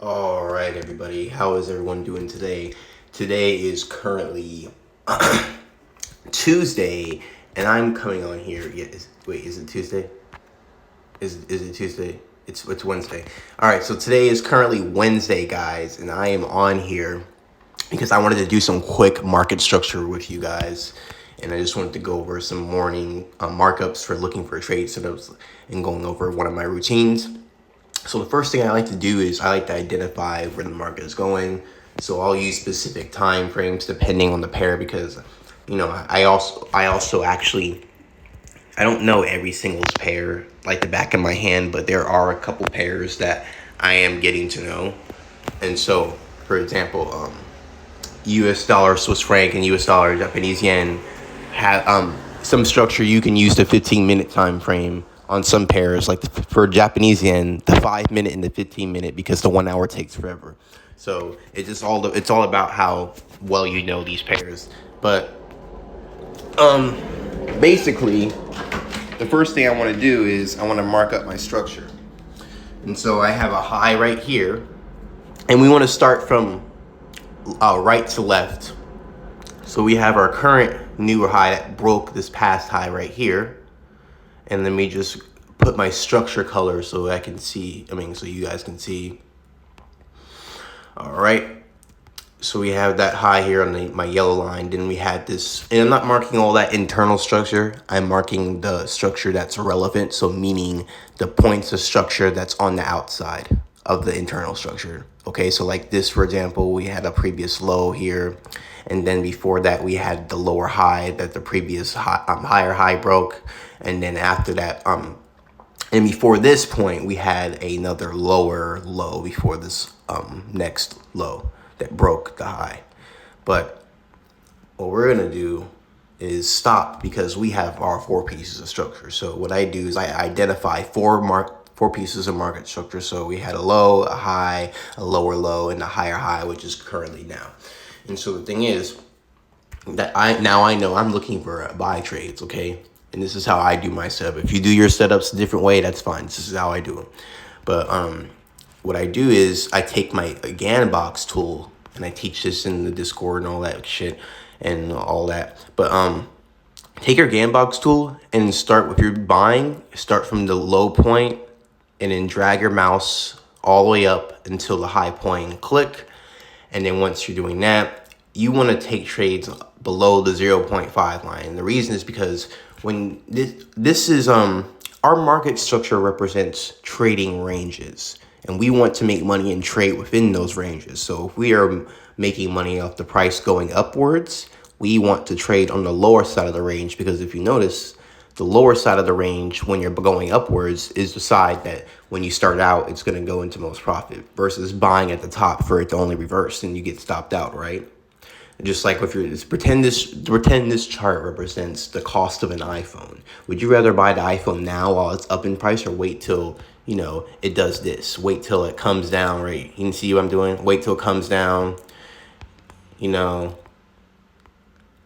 All right, everybody. How is everyone doing today? Today is currently Tuesday, and I'm coming on here. Yeah, wait, is it Tuesday? Is it Tuesday? It's Wednesday. All right, so today is currently Wednesday, guys, and I am on here because I wanted to do some quick market structure with you guys, and I just wanted to go over some morning markups for looking for trade setups and going over one of my routines. So the first thing I like to do is I like to identify where the market is going. So I'll use specific time frames depending on the pair because, I also actually I don't know every single pair like the back of my hand, but there are a couple pairs that I am getting to know. And so, for example, U.S. dollar, Swiss franc, and U.S. dollar, Japanese yen have some structure you can use the 15-minute time frame on some pairs. Like for Japanese yen, the 5 minute and the 15 minute because the 1 hour takes forever. So it's all about how well you know these pairs. But basically, the first thing I want to do is I want to mark up my structure. And so I have a high right here, and we want to start from right to left. So we have our current new high that broke this past high right here. And let me just put my structure color so I can see, so you guys can see. All right. So we have that high here on my yellow line. Then we had this, and I'm not marking all that internal structure. I'm marking the structure that's relevant. So meaning the points of structure that's on the outside of the internal structure. Okay, so like this, for example, we had a previous low here. And then before that, we had the lower high that the previous higher high broke. And then after that, and before this point, we had another lower low before this next low that broke the high. But what we're going to do is stop because we have our four pieces of structure. So what I do is I identify four pieces of market structure. So we had a low, a high, a lower low, and a higher high, which is currently now. And so the thing is that I know I'm looking for buy trades, okay? And this is how I do my setup. If you do your setups a different way, that's fine. This is how I do them. But what I do is I take my GAN box tool, and I teach this in the Discord and all that shit and all that. But take your GAN box tool and start with your buying. Start from the low point and then drag your mouse all the way up until the high point and click. And then once you're doing that, you want to take trades below the 0.5 line. And the reason is because when this is our market structure represents trading ranges, and we want to make money and trade within those ranges. So if we are making money off the price going upwards, we want to trade on the lower side of the range, because if you notice, the lower side of the range when you're going upwards is the side that when you start out, it's going to go into most profit versus buying at the top for it to only reverse and you get stopped out, right? Just like if you're pretend this chart represents the cost of an iPhone. Would you rather buy the iPhone now while it's up in price, or wait till it does this? Wait till it comes down, right? You can see what I'm doing. Wait till it comes down.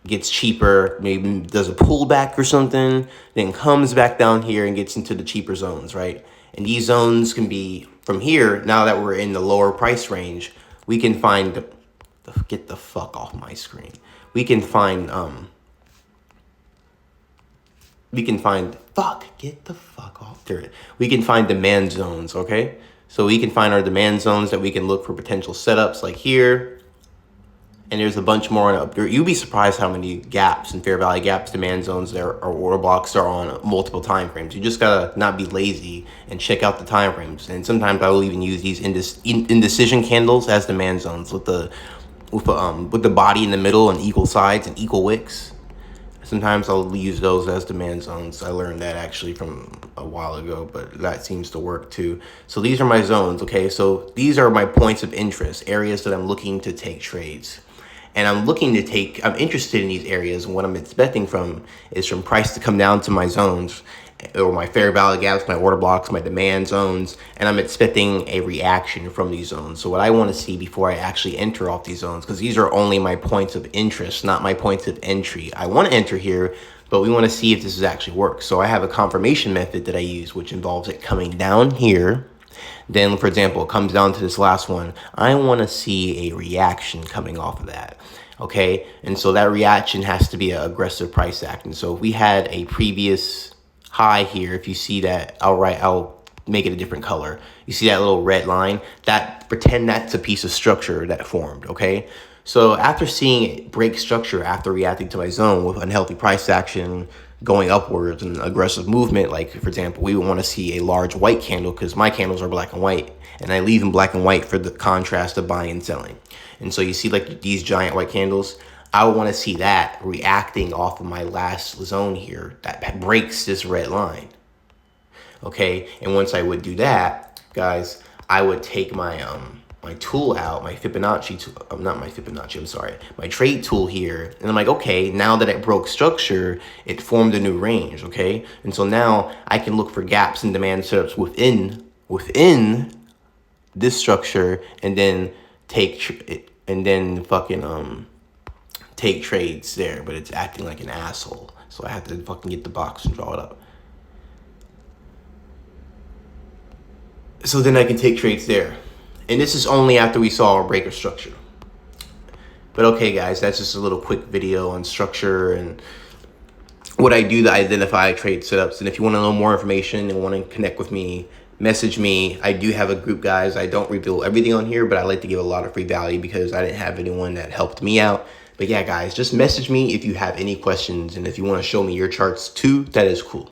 Gets cheaper, maybe does a pullback or something, then comes back down here and gets into the cheaper zones, right? And these zones can be from here. Now that we're in the lower price range, we can find get the fuck off my screen. We can find get the fuck off there. We can find demand zones, okay? So we can find our demand zones that we can look for potential setups like here. And there's a bunch more up there. You'd be surprised how many gaps and fair value gaps, demand zones there, or order blocks are on multiple time frames. You just gotta not be lazy and check out the time frames. And sometimes I will even use these indecision candles as demand zones with the body in the middle and equal sides and equal wicks. Sometimes I'll use those as demand zones. I learned that actually from a while ago, but that seems to work too. So these are my zones, okay? So these are my points of interest, areas that I'm looking to take trades. And I'm interested in these areas, and what I'm expecting is from price to come down to my zones, or my fair value gaps, my order blocks, my demand zones, and I'm expecting a reaction from these zones. So what I want to see before I actually enter off these zones, because these are only my points of interest, not my points of entry. I want to enter here, but we want to see if this actually works. So I have a confirmation method that I use, which involves it coming down here, Then, for example, it comes down to this last one. I want to see a reaction coming off of that. Okay, and so that reaction has to be an aggressive price action. So if we had a previous high here, if you see that, I'll make it a different color. You see that little red line? That, pretend that's a piece of structure that formed, okay? So after seeing it break structure, after reacting to my zone with unhealthy price action, going upwards and aggressive movement, like for example, we would want to see a large white candle because my candles are black and white, and I leave them black and white for the contrast of buying and selling. And so you see like these giant white candles, I would want to see that reacting off of my last zone here that breaks this red line. Okay, and once I would do that, guys, I would take my my tool out, my Fibonacci tool, not my Fibonacci, I'm sorry, my trade tool here, and I'm like, okay, now that it broke structure, it formed a new range, okay? And so now I can look for gaps and demand setups within this structure, and then take take trades there, but it's acting like an asshole. So I have to fucking get the box and draw it up. So then I can take trades there. And this is only after we saw a breaker structure. But okay, guys, that's just a little quick video on structure and what I do to identify trade setups. And if you want to know more information and want to connect with me, message me. I do have a group, guys. I don't reveal everything on here, but I like to give a lot of free value because I didn't have anyone that helped me out. But yeah, guys, just message me if you have any questions. And if you want to show me your charts too, that is cool.